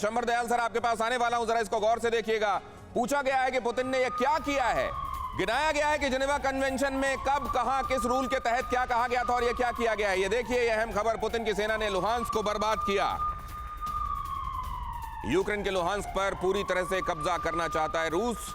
Vishambar Dayal sir आपके पास आने वाला हूं, जरा इसको गौर से देखिएगा। पूछा गया है कि पुतिन ने यह क्या किया है, गिनाया गया है कि जिनेवा कन्वेंशन में कब कहां किस रूल के तहत क्या कहा गया था और यह क्या किया गया है। ये देखिए यह अहम खबर, पुतिन की सेना ने लुहांस्क को बर्बाद किया। यूक्रेन के लुहांस्क पर पूरी तरह से कब्जा करना चाहता है रूस।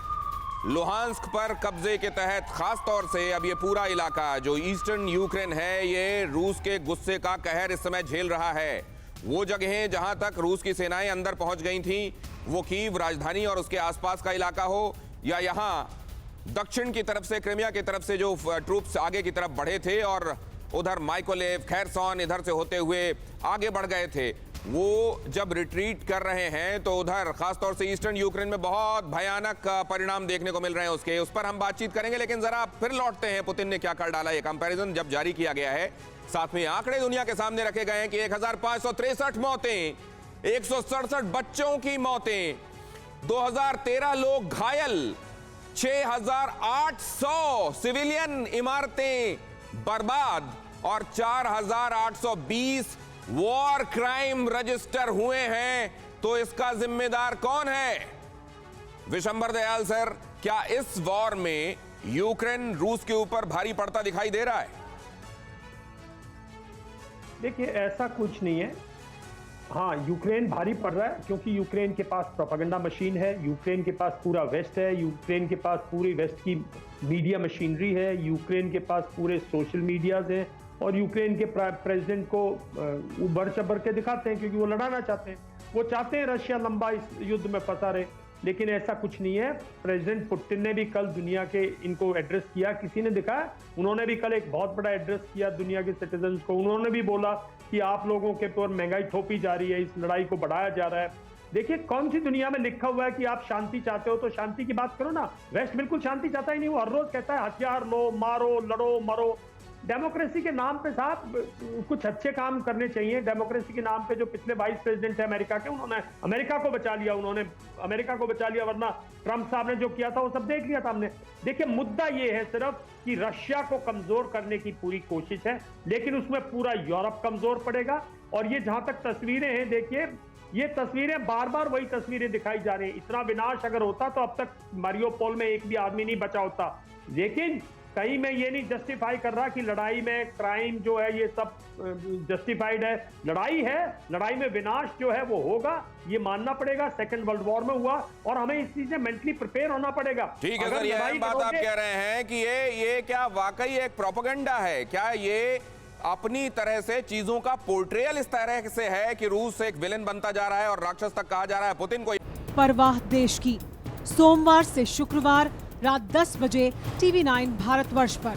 लुहांस्क पर कब्जे के तहत खास तौर से अब ये पूरा इलाका जो ईस्टर्न यूक्रेन है ये रूस के गुस्से का कहर इस समय झेल रहा है। वो जगहें जहां तक रूस की सेनाएं अंदर पहुंच गई थीं, वो कीव राजधानी और उसके आसपास का इलाका हो या यहां दक्षिण की तरफ से क्रीमिया की तरफ से जो ट्रूप्स आगे की तरफ बढ़े थे और उधर माइकोलेव खैरसॉन इधर से होते हुए आगे बढ़ गए थे, वो जब रिट्रीट कर रहे हैं तो उधर खासतौर से ईस्टर्न यूक्रेन में बहुत भयानक परिणाम देखने को मिल रहे हैं उसके, उस पर हम बातचीत करेंगे। लेकिन जरा फिर लौटते हैं पुतिन ने क्या कर डाला। ये कंपैरिजन जब जारी किया गया है, साथ में आंकड़े दुनिया के सामने रखे गए हैं कि 1563 मौतें, 167 बच्चों की मौतें, 2013 लोग घायल, 6800 सिविलियन इमारतें बर्बाद और 4820 वॉर क्राइम रजिस्टर हुए हैं। तो इसका जिम्मेदार कौन है? विशंबर दयाल सर, क्या इस वॉर में यूक्रेन रूस के ऊपर भारी पड़ता दिखाई दे रहा है? देखिए ऐसा कुछ नहीं है। हाँ, यूक्रेन भारी पड़ रहा है क्योंकि यूक्रेन के पास प्रोपेगेंडा मशीन है, यूक्रेन के पास पूरा वेस्ट है, यूक्रेन के पास पूरी वेस्ट की मीडिया मशीनरी है, यूक्रेन के पास पूरे सोशल मीडियाज हैं और यूक्रेन के प्रेसिडेंट को उबर चबर के दिखाते हैं क्योंकि वो लड़ाना चाहते हैं। वो चाहते हैं रशिया लंबा इस युद्ध में फंसा रहे, लेकिन ऐसा कुछ नहीं है। प्रेसिडेंट पुतिन ने भी कल दुनिया के इनको एड्रेस किया, किसी ने दिखाया, उन्होंने भी कल एक बहुत बड़ा एड्रेस किया दुनिया के सिटीजन्स को। उन्होंने भी बोला कि आप लोगों के ऊपर महंगाई थोपी जा रही है, इस लड़ाई को बढ़ाया जा रहा है। देखिए कौन सी दुनिया में लिखा हुआ है कि आप शांति चाहते हो तो शांति की बात करो ना। वेस्ट बिल्कुल शांति चाहता ही नहीं, वो हर रोज कहता है हथियार लो, मारो, लड़ो, मरो। डेमोक्रेसी के नाम पे साहब कुछ अच्छे काम करने चाहिए। डेमोक्रेसी के नाम पे जो पिछले वाइस प्रेसिडेंट है अमेरिका के, उन्होंने अमेरिका को बचा लिया, वरना ट्रंप साहब ने जो किया था वो सब देख लिया था हमने। देखिए मुद्दा ये है सिर्फ कि रशिया को कमजोर करने की पूरी कोशिश है, लेकिन उसमें पूरा यूरोप कमजोर पड़ेगा। और ये जहां तक तस्वीरें हैं, देखिए ये तस्वीरें बार बार वही तस्वीरें दिखाई जा रही हैं। इतना विनाश अगर होता तो अब तक मारियोपोल में एक भी आदमी नहीं बचा होता। लेकिन कहीं मैं ये नहीं जस्टिफाई कर रहा कि लड़ाई में क्राइम जो है ये सब जस्टिफाइड है। लड़ाई है, लड़ाई में विनाश जो है वो होगा, ये मानना पड़ेगा। सेकंड वर्ल्ड वॉर में हुआ और हमें इस चीज से मेंटली प्रिपेयर होना पड़ेगा। ठीक है सर, ये बात आप कह रहे हैं कि ये क्या वाकई एक प्रोपेगेंडा है? क्या ये अपनी तरह से चीजों का पोर्ट्रेयल इस तरह से है कि रूस एक विलेन बनता जा रहा है और राक्षस तक कहा जा रहा है पुतिन को? परवाह देश की, सोमवार से शुक्रवार रात 10 बजे TV9 भारतवर्ष पर।